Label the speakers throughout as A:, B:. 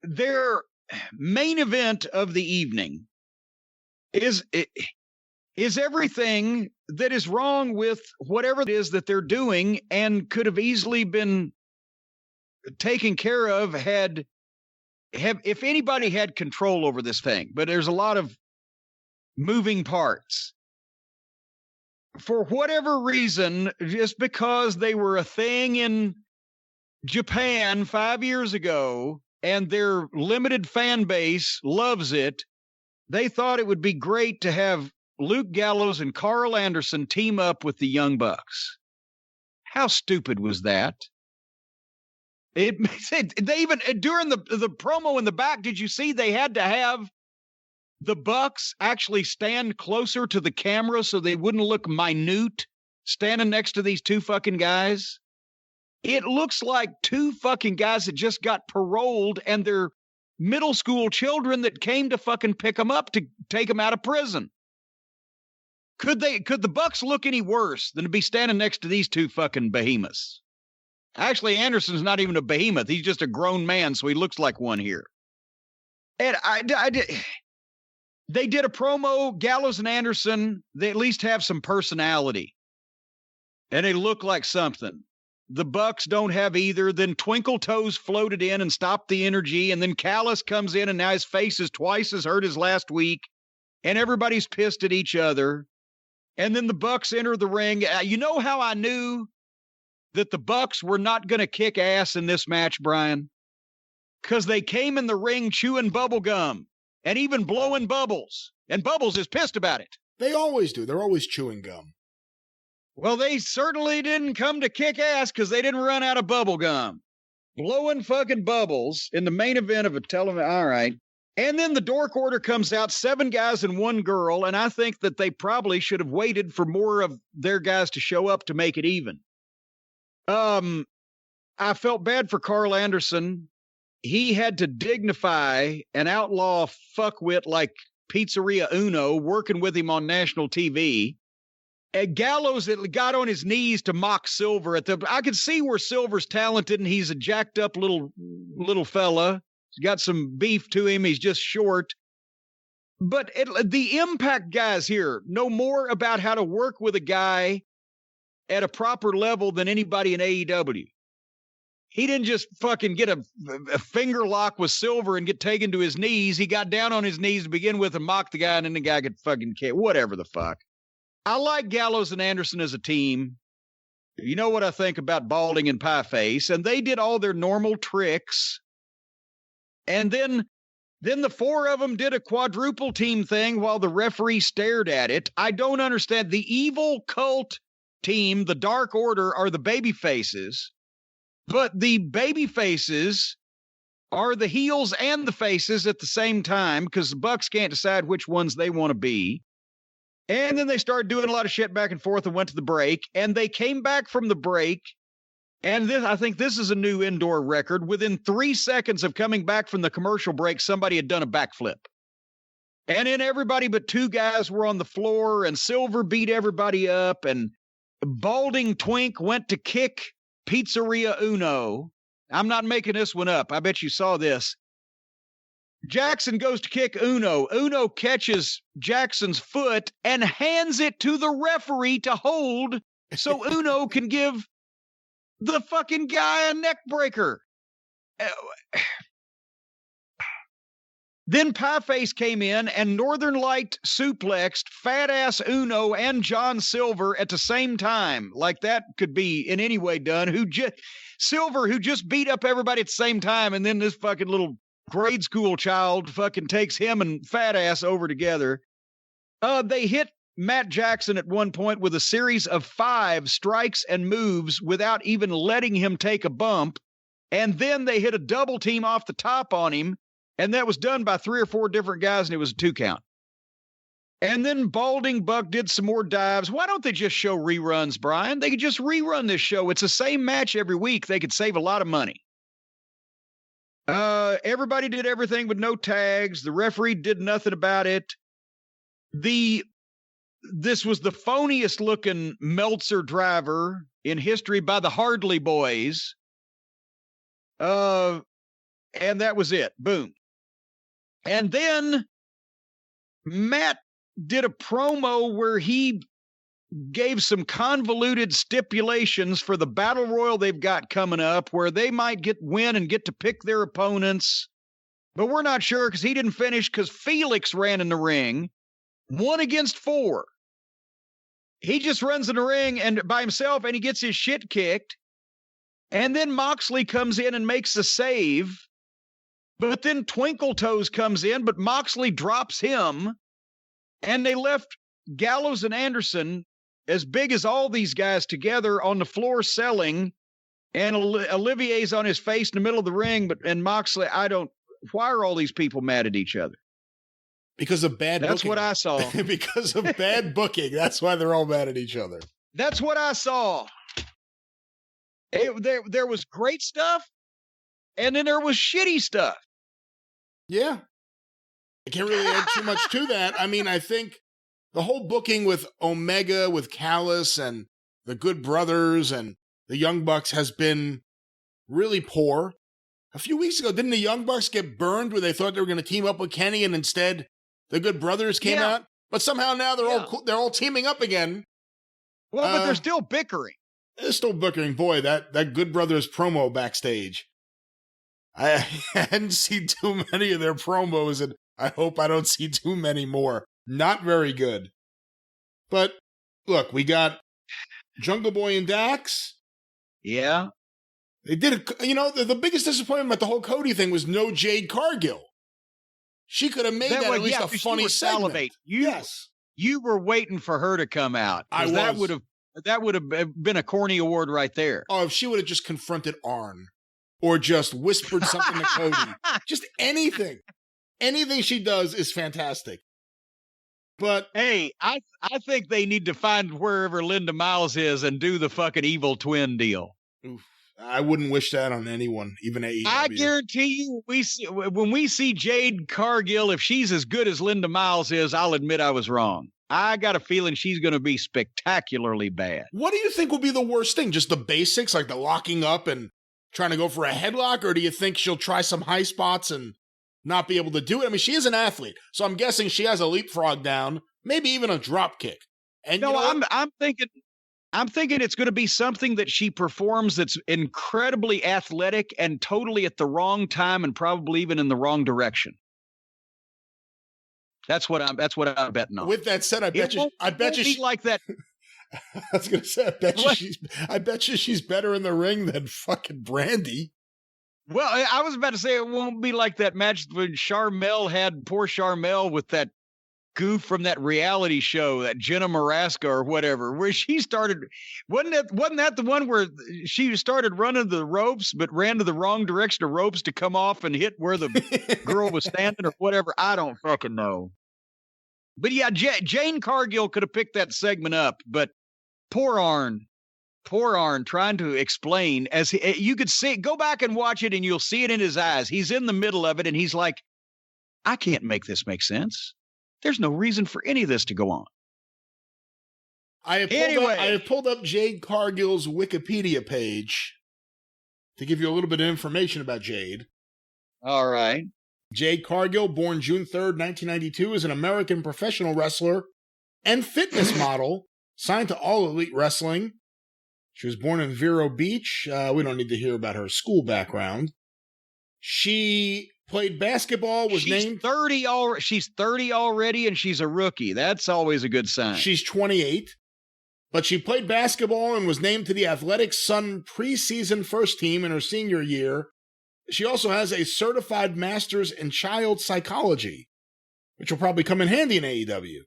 A: their main event of the evening is everything that is wrong with whatever it is that they're doing and could have easily been taken care of if anybody had control over this thing. But there's a lot of moving parts. For whatever reason, just because they were a thing in Japan 5 years ago and their limited fan base loves it, they thought it would be great to have Luke Gallows and Carl Anderson team up with the Young Bucks. How stupid was that? They even, during the promo in the back, did you see they had to have the Bucks actually stand closer to the camera so they wouldn't look minute standing next to these two fucking guys? It looks like two fucking guys that just got paroled and they're middle school children that came to fucking pick them up to take them out of prison. Could the Bucks look any worse than to be standing next to these two fucking behemoths? Actually, Anderson's not even a behemoth. He's just a grown man, so he looks like one here. And they did a promo, Gallows and Anderson. They at least have some personality. And they look like something. The Bucks don't have either. Then Twinkle Toes floated in and stopped the energy. And then Callis comes in, and now his face is twice as hurt as last week. And everybody's pissed at each other. And then the Bucks enter the ring. You know how I knew that the Bucks were not going to kick ass in this match, Brian? Because they came in the ring chewing bubble gum and even blowing bubbles. And Bubbles is pissed about it.
B: They always do. They're always chewing gum.
A: Well, they certainly didn't come to kick ass because they didn't run out of bubble gum. Blowing fucking bubbles in the main event of a television. All right. And then the Dork Order comes out, 7 guys and 1 girl. And I think that they probably should have waited for more of their guys to show up to make it even. I felt bad for Carl Anderson. He had to dignify an outlaw fuckwit like Pizzeria Uno working with him on national TV. And Gallows that got on his knees to mock Silver I could see where Silver's talented and he's a jacked up little fella. He's got some beef to him. He's just short. But the Impact guys here know more about how to work with a guy at a proper level than anybody in AEW. He didn't just fucking get a finger lock with Silver and get taken to his knees. He got down on his knees to begin with and mocked the guy, and then the guy could fucking whatever the fuck. I like Gallows and Anderson as a team. You know what I think about Balding and Pieface, and they did all their normal tricks. And then the 4 of them did a quadruple team thing while the referee stared at it. I don't understand. The evil cult team, the Dark Order, are the baby faces, but the baby faces are the heels and the faces at the same time because the Bucks can't decide which ones they want to be. And then they started doing a lot of shit back and forth and went to the break, and they came back from the break. And I think this is a new indoor record. Within 3 seconds of coming back from the commercial break, somebody had done a backflip. And then everybody but 2 guys were on the floor, and Silver beat everybody up, and Balding Twink went to kick Pizzeria Uno. I'm not making this one up. I bet you saw this. Jackson goes to kick Uno. Uno catches Jackson's foot and hands it to the referee to hold so Uno can give the fucking guy a neck breaker. Then Pieface came in and Northern Light suplexed fat ass Uno and John Silver at the same time. Like that could be in any way done. Silver, who just beat up everybody at the same time, and then this fucking little grade school child fucking takes him and fat ass over together. They hit Matt Jackson at one point with a series of 5 strikes and moves without even letting him take a bump. And then they hit a double team off the top on him. And that was done by 3 or 4 different guys, and it was a 2 count. And then Balding Buck did some more dives. Why don't they just show reruns, Brian? They could just rerun this show. It's the same match every week. They could save a lot of money. Everybody did everything with no tags. The referee did nothing about it. This was the phoniest looking Meltzer driver in history by the Hardley Boys. And that was it. Boom. And then Matt did a promo where he gave some convoluted stipulations for the battle royal they've got coming up, where they might win and get to pick their opponents. But we're not sure because he didn't finish because Felix ran in the ring, 1 against 4. He just runs in the ring and by himself, and he gets his shit kicked. And then Moxley comes in and makes a save. But then Twinkle Toes comes in, but Moxley drops him. And they left Gallows and Anderson, as big as all these guys together, on the floor selling. And Olivier's on his face in the middle of the ring. And Moxley, why are all these people mad at each other?
B: Because of bad booking.
A: That's what I saw.
B: Because of bad booking. That's why they're all mad at each other.
A: That's what I saw. There was great stuff, and then there was shitty stuff.
B: Yeah. I can't really add too much to that. I mean, I think the whole booking with Omega, with Callis, and the Good Brothers, and the Young Bucks has been really poor. A few weeks ago, didn't the Young Bucks get burned where they thought they were going to team up with Kenny, and instead the Good Brothers came out? But somehow now they're all teaming up again.
A: Well, but they're still bickering.
B: They're still bickering. Boy, that Good Brothers promo backstage. I hadn't seen too many of their promos, and I hope I don't see too many more. Not very good. But look, we got Jungle Boy and Dax.
A: Yeah.
B: They did the biggest disappointment about the whole Cody thing was no Jade Cargill. She could have made that at least a funny segment. Yes.
A: You were waiting for her to come out. That would have been a corny award right there.
B: Oh, if she would have just confronted Arn or just whispered something to Cody. Just anything. Anything she does is fantastic. But
A: hey, I think they need to find wherever Linda Miles is and do the fucking evil twin deal.
B: Oof. I wouldn't wish that on anyone, even AEW.
A: I guarantee you, when we see Jade Cargill, if she's as good as Linda Miles is, I'll admit I was wrong. I got a feeling she's going to be spectacularly bad.
B: What do you think will be the worst thing? Just the basics, like the locking up and trying to go for a headlock? Or do you think she'll try some high spots and not be able to do it? I mean, she is an athlete, so I'm guessing she has a leapfrog down, maybe even a drop kick. And
A: no, I'm thinking it's going to be something that she performs that's incredibly athletic and totally at the wrong time and probably even in the wrong direction. That's what I'm betting on.
B: With that said, I bet you
A: she's like that.
B: I was going to say, I bet you she's better in the ring than fucking Brandy.
A: Well, I was about to say it won't be like that match when Charmel had poor Charmel with that goof from that reality show, that Jenna Marasca or whatever, where she started. Wasn't that the one where she started running the ropes, but ran to the wrong direction of ropes to come off and hit where the girl was standing or whatever? I don't fucking know. But yeah, Jane Cargill could have picked that segment up, but poor Arn trying to explain, as you could see, go back and watch it and you'll see it in his eyes. He's in the middle of it and he's like, I can't make this make sense. There's no reason for any of this to go on.
B: I have pulled up Jade Cargill's Wikipedia page to give you a little bit of information about Jade.
A: All right.
B: Jade Cargill, born June 3rd, 1992, is an American professional wrestler and fitness model signed to All Elite Wrestling. She was born in Vero Beach. We don't need to hear about her school background. She played basketball,
A: she's 30 already, and she's a rookie. That's always a good sign.
B: She's 28, but she played basketball and was named to the Athletic Sun preseason first team in her senior year. She also has a certified master's in child psychology, which will probably come in handy in AEW.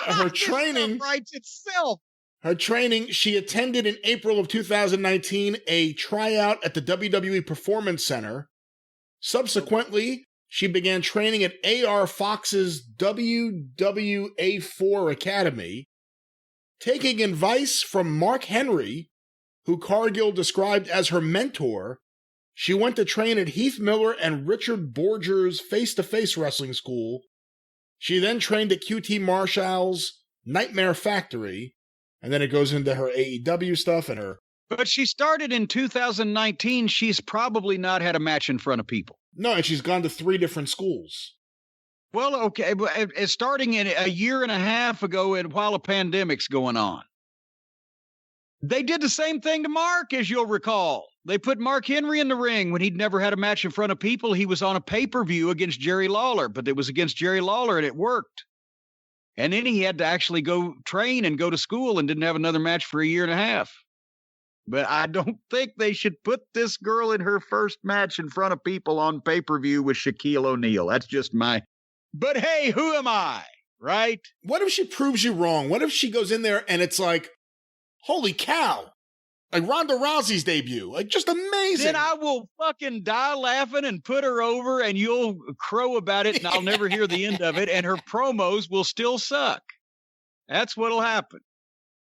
B: Her training
A: writes itself.
B: Her training, she attended in April of 2019 a tryout at the WWE Performance Center. Subsequently, she began training at AR Fox's WWA4 Academy, taking advice from Mark Henry, who Cargill described as her mentor. She went to train at Heath Miller and Richard Borger's face-to-face wrestling school. She then trained at QT Marshall's Nightmare Factory, and then it goes into her AEW stuff and her
A: But she started in 2019. She's probably not had a match in front of people.
B: No, and she's gone to 3 different schools.
A: Well, okay, but it's starting in a year and a half ago, and while a pandemic's going on. They did the same thing to Mark, as you'll recall. They put Mark Henry in the ring when he'd never had a match in front of people. He was on a pay-per-view against Jerry Lawler, but it was against Jerry Lawler, and it worked. And then he had to actually go train and go to school and didn't have another match for a year and a half. But I don't think they should put this girl in her first match in front of people on pay-per-view with Shaquille O'Neal. That's just my... But hey, who am I, right?
B: What if she proves you wrong? What if she goes in there and it's like, holy cow, like Ronda Rousey's debut, like just amazing.
A: Then I will fucking die laughing and put her over, and you'll crow about it, and I'll never hear the end of it, and her promos will still suck. That's what'll happen.